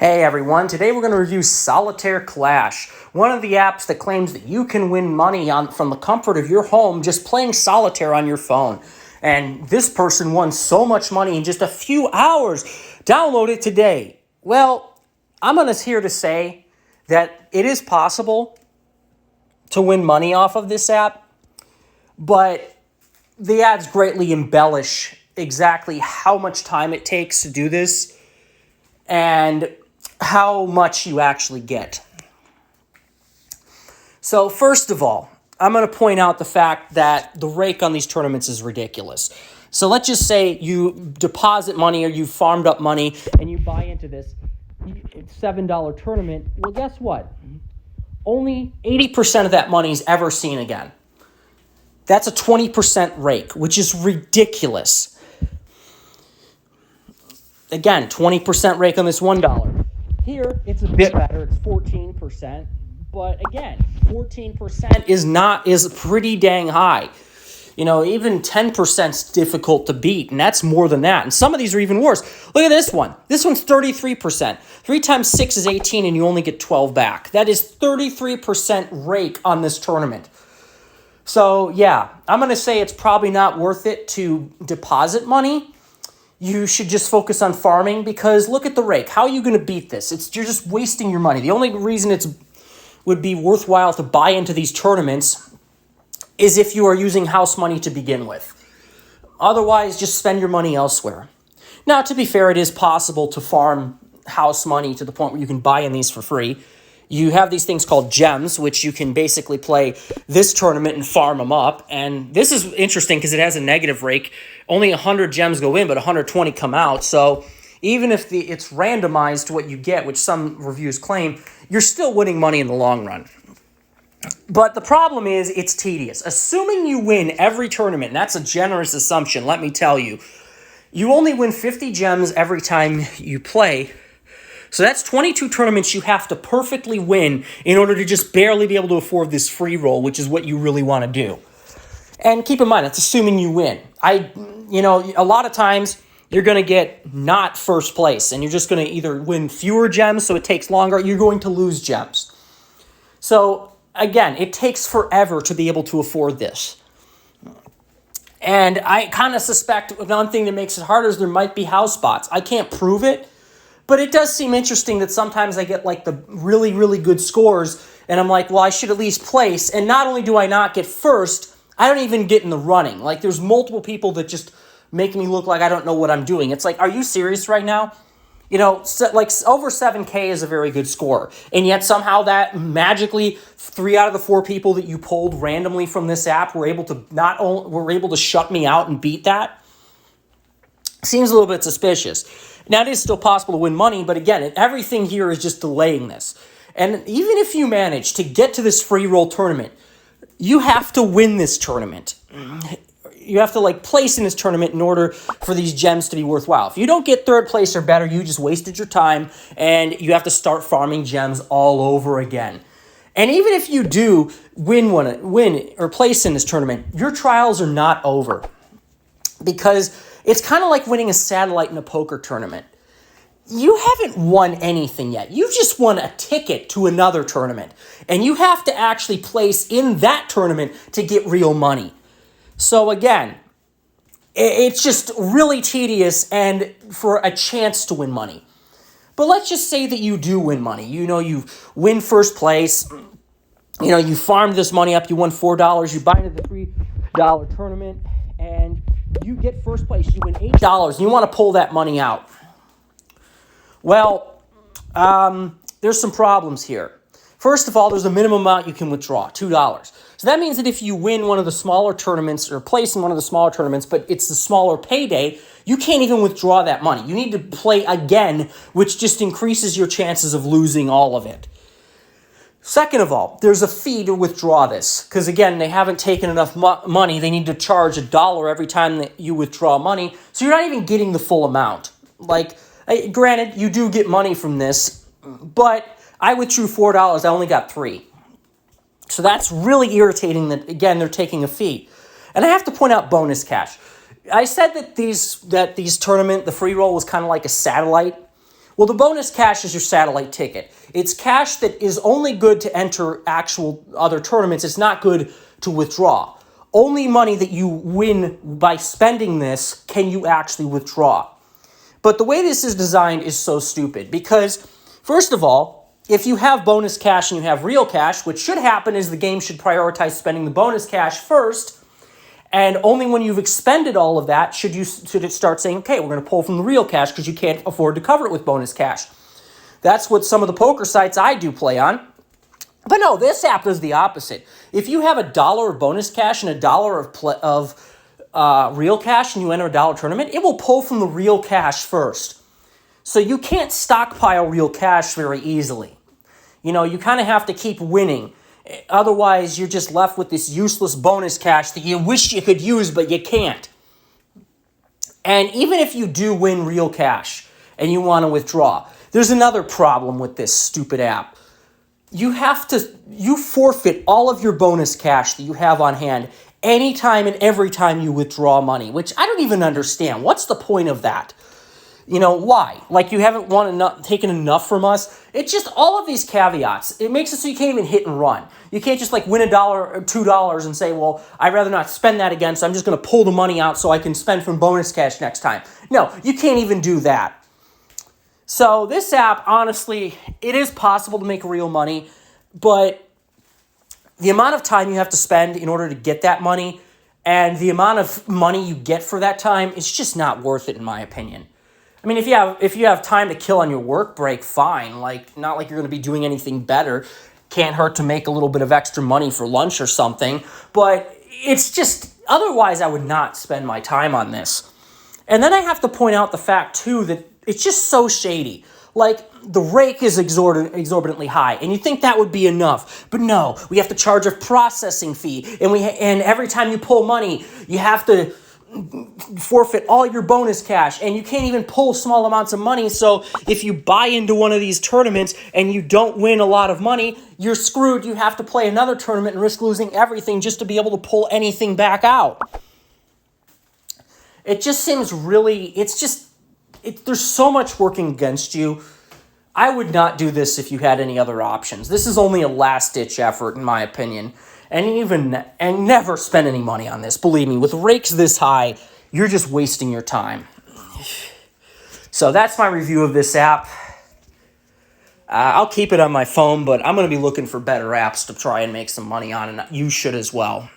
Hey everyone, today we're going to review Solitaire Clash, one of the apps that claims that you can win money from the comfort of your home just playing solitaire on your phone. And this person won so much money in just a few hours. Download it today. Well, I'm here to say that it is possible to win money off of this app, but the ads greatly embellish exactly how much time it takes to do this and how much you actually get. So first of all, I'm going to point out the fact that the rake on these tournaments is ridiculous. So let's just say you deposit money or you farmed up money and you buy into this $7 tournament. Well, guess what? Only 80% of that money is ever seen again. That's a 20% rake, which is ridiculous. Again, 20% rake on this $1. Here, it's a bit better. It's 14%. But again, 14% is pretty dang high. You know, even 10% is difficult to beat, and that's more than that. And some of these are even worse. Look at this one. This one's 33%. 3 times 6 is 18, and you only get 12 back. That is 33% rake on this tournament. So, yeah, I'm going to say it's probably not worth it to deposit money. You should just focus on farming because look at the rake. How are you going to beat this? You're just wasting your money. The only reason it would be worthwhile to buy into these tournaments is if you are using house money to begin with. Otherwise, just spend your money elsewhere. Now, to be fair, it is possible to farm house money to the point where you can buy in these for free. You have these things called gems, which you can basically play this tournament and farm them up. And this is interesting because it has a negative rake. Only 100 gems go in, but 120 come out. So even if it's randomized to what you get, which some reviews claim, you're still winning money in the long run. But the problem is it's tedious. Assuming you win every tournament, and that's a generous assumption, let me tell you, you only win 50 gems every time you play. So that's 22 tournaments you have to perfectly win in order to just barely be able to afford this free roll, which is what you really want to do. And keep in mind, that's assuming you win. A lot of times you're going to get not first place, and you're just going to either win fewer gems, so it takes longer, or you're going to lose gems. So again, it takes forever to be able to afford this. And I kind of suspect one thing that makes it harder is there might be house spots. I can't prove it, but it does seem interesting that sometimes I get like the really, really good scores, and I'm like, well, I should at least place. And not only do I not get first, I don't even get in the running. Like, there's multiple people that just make me look like I don't know what I'm doing. It's like, are you serious right now? You know, like over 7K is a very good score. And yet somehow that magically 3 out of the 4 people that you pulled randomly from this app were able to shut me out and beat that. Seems a little bit suspicious. Now, it is still possible to win money, but again, everything here is just delaying this. And even if you manage to get to this free roll tournament, you have to win this tournament. You have to place in this tournament in order for these gems to be worthwhile. If you don't get third place or better, you just wasted your time, and you have to start farming gems all over again. And even if you do win or place in this tournament, your trials are not over, because it's kind of like winning a satellite in a poker tournament. You haven't won anything yet. You've just won a ticket to another tournament. And you have to actually place in that tournament to get real money. So again, it's just really tedious and for a chance to win money. But let's just say that you do win money. You win first place. You farmed this money up. You won $4. You buy into the $3 tournament, and you get first place. You win $8, and you want to pull that money out. Well, there's some problems here. First of all, there's a minimum amount you can withdraw, $2. So that means that if you win one of the smaller tournaments or place in one of the smaller tournaments, but it's the smaller payday, you can't even withdraw that money. You need to play again, which just increases your chances of losing all of it. Second of all, there's a fee to withdraw this, because again, they haven't taken enough money. They need to charge $1 every time that you withdraw money, so you're not even getting the full amount. Granted, you do get money from this, but I withdrew $4. I only got $3. So that's really irritating that, again, they're taking a fee. And I have to point out bonus cash. I said that the free roll was kind of like a satellite. Well, the bonus cash is your satellite ticket. It's cash that is only good to enter actual other tournaments. It's not good to withdraw. Only money that you win by spending this can you actually withdraw. But the way this is designed is so stupid because, first of all, if you have bonus cash and you have real cash, what should happen is the game should prioritize spending the bonus cash first, and only when you've expended all of that should it start saying, okay, we're going to pull from the real cash because you can't afford to cover it with bonus cash. That's what some of the poker sites I do play on. But no, this app does the opposite. If you have $1 of bonus cash and $1 of real cash and you enter a dollar tournament, it will pull from the real cash first. So you can't stockpile real cash very easily. You kind of have to keep winning. Otherwise, you're just left with this useless bonus cash that you wish you could use, but you can't. And even if you do win real cash and you want to withdraw, there's another problem with this stupid app. You forfeit all of your bonus cash that you have on hand anytime and every time you withdraw money, which I don't even understand. What's the point of that? Why? Like, you haven't taken enough from us? It's just all of these caveats. It makes it so you can't even hit and run. You can't just win $1 or $2 and say, well, I'd rather not spend that again, so I'm just going to pull the money out so I can spend from bonus cash next time. No, you can't even do that. So this app, honestly, it is possible to make real money, but the amount of time you have to spend in order to get that money and the amount of money you get for that time is just not worth it, in my opinion. I mean, if you have time to kill on your work break, fine. Not like you're going to be doing anything better. Can't hurt to make a little bit of extra money for lunch or something. But it's just, otherwise I would not spend my time on this. And then I have to point out the fact, too, that it's just so shady. The rake is exorbitantly high, and you think that would be enough. But no, we have to charge a processing fee. And every time you pull money, you have to forfeit all your bonus cash, and you can't even pull small amounts of money. So if you buy into one of these tournaments and you don't win a lot of money, you're screwed. You have to play another tournament and risk losing everything just to be able to pull anything back out. It just seems really, there's so much working against you. I would not do this if you had any other options. This is only a last-ditch effort, in my opinion. And never spend any money on this. Believe me, with rakes this high, you're just wasting your time. So that's my review of this app. I'll keep it on my phone, but I'm going to be looking for better apps to try and make some money on, and you should as well.